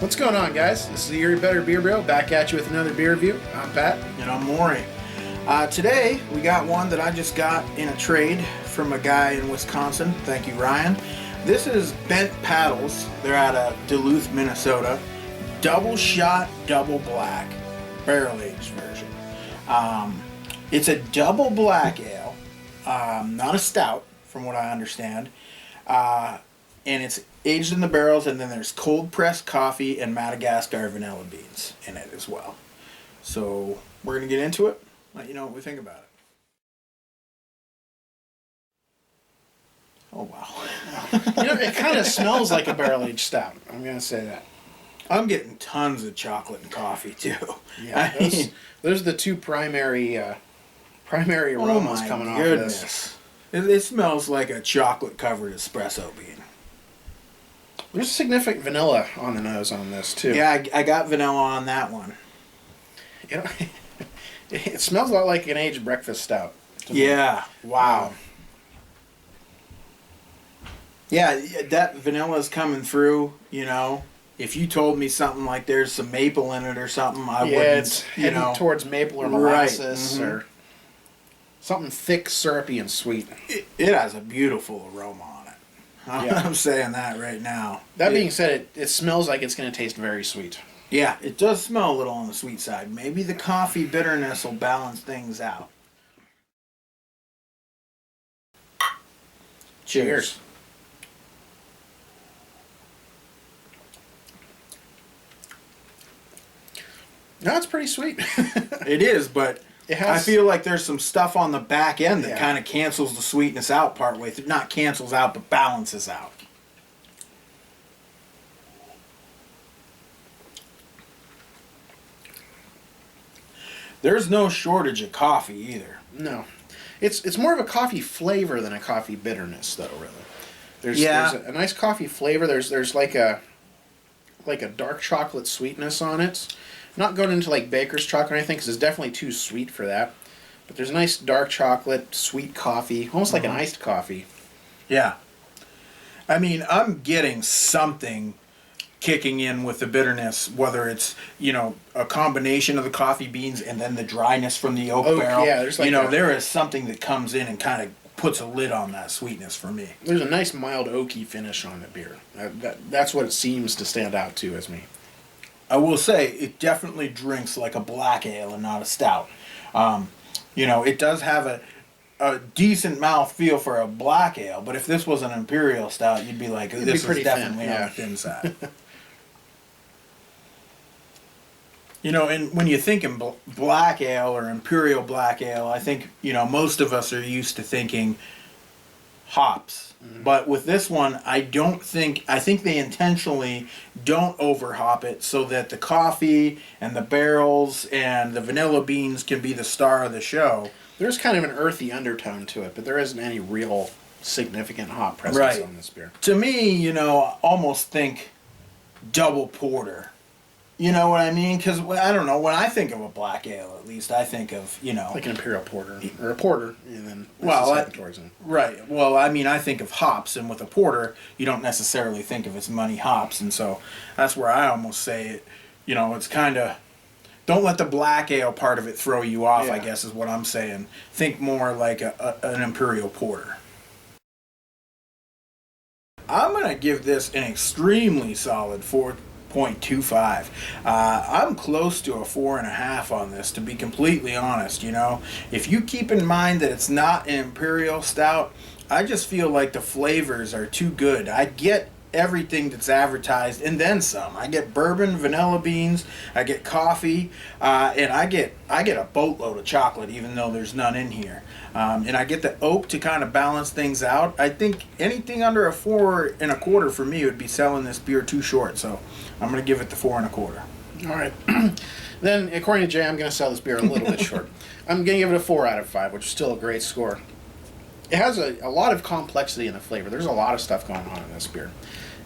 What's going on, guys? This is the Erie Better Beer Bro, back at you with another beer review. I'm Pat. And I'm Maury. Today, we got one that I just got in a trade from a guy in Wisconsin. Thank you, Ryan. This is Bent Paddles. They're out of Duluth, Minnesota. Double shot, double black, barrel aged version. It's a double black ale, not a stout, from what I understand. And it's aged in the barrels, and then there's cold pressed coffee and Madagascar vanilla beans in it as well. So we're gonna get into it. Let you know what we think about it. Oh wow! It kind of smells like a barrel-aged stout. I'm gonna say that. I'm getting tons of chocolate and coffee too. Yeah, those are the two primary aromas coming off of this. It smells like a chocolate-covered espresso bean. There's significant vanilla on the nose on this too. Yeah, I got vanilla on that one. You know, it smells a lot like an aged breakfast stout. Yeah. Wow. Yeah, that vanilla's coming through. You know, if you told me something like there's some maple in it or something, I wouldn't. It's heading towards maple or molasses or something thick, syrupy, and sweet. It has a beautiful aroma on it. I'm saying that right now. That being said, it smells like it's going to taste very sweet. Yeah, it does smell a little on the sweet side. Maybe the coffee bitterness will balance things out. Cheers. No, it's pretty sweet. It is, but I feel like there's some stuff on the back end that kind of cancels the sweetness out partway through. Not cancels out, but balances out. There's no shortage of coffee either. No. It's more of a coffee flavor than a coffee bitterness, though, really. There's a nice coffee flavor. There's like a dark chocolate sweetness on it. Not going into like baker's chocolate or anything, because it's definitely too sweet for that. But there's nice dark chocolate, sweet coffee, almost like an iced coffee. Yeah. I mean, I'm getting something kicking in with the bitterness, whether it's, a combination of the coffee beans and then the dryness from the oak barrel. Yeah, there's like there is something that comes in and kind of puts a lid on that sweetness for me. There's a nice mild oaky finish on the beer. That's what it seems to stand out to as me. I will say it definitely drinks like a black ale and not a stout. It does have a decent mouthfeel for a black ale, but if this was an Imperial stout, you'd be like, this is definitely on the thin side. And when you think in black ale or Imperial black ale, I think, most of us are used to thinking hops. But with this one, I think they intentionally don't overhop it so that the coffee and the barrels and the vanilla beans can be the star of the show. There's kind of an earthy undertone to it, but there isn't any real significant hop presence on this beer. To me, almost think double porter. You know what I mean? Because, I don't know, when I think of a black ale, at least, I think of, like an Imperial porter, or a porter, and then towards them. Right. Well, I mean, I think of hops, and with a porter, you don't necessarily think of as many hops, and so that's where I almost say it, it's kind of, don't let the black ale part of it throw you off, I guess is what I'm saying. Think more like an Imperial porter. I'm going to give this an extremely solid 4.25. I'm close to a 4.5 on this, to be completely honest. If you keep in mind that it's not an Imperial stout, I just feel like the flavors are too good. I get everything that's advertised and then some. I get bourbon, vanilla beans, I get coffee, and I get a boatload of chocolate, even though there's none in here. And I get the oak to kind of balance things out. I think anything under a 4.25 for me would be selling this beer too short, so I'm going to give it the 4.25. All right. Then, according to Jay, I'm going to sell this beer a little bit short. I'm going to give it a 4 out of 5, which is still a great score. It has a lot of complexity in the flavor. There's a lot of stuff going on in this beer.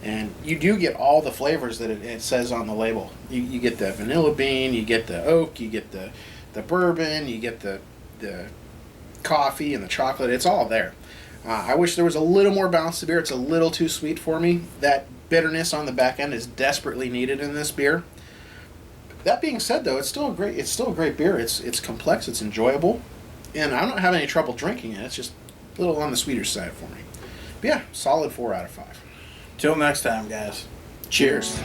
And you do get all the flavors that it says on the label. You get the vanilla bean, you get the oak, you get the bourbon, you get the coffee and the chocolate. It's all there. I wish there was a little more balance to beer. It's a little too sweet for me. That bitterness on the back end is desperately needed in this beer. That being said, though, it's still a great beer. It's complex, it's enjoyable, and I don't have any trouble drinking it. It's just a little on the sweeter side for me. But yeah, solid 4 out of 5. Till next time, guys. Cheers.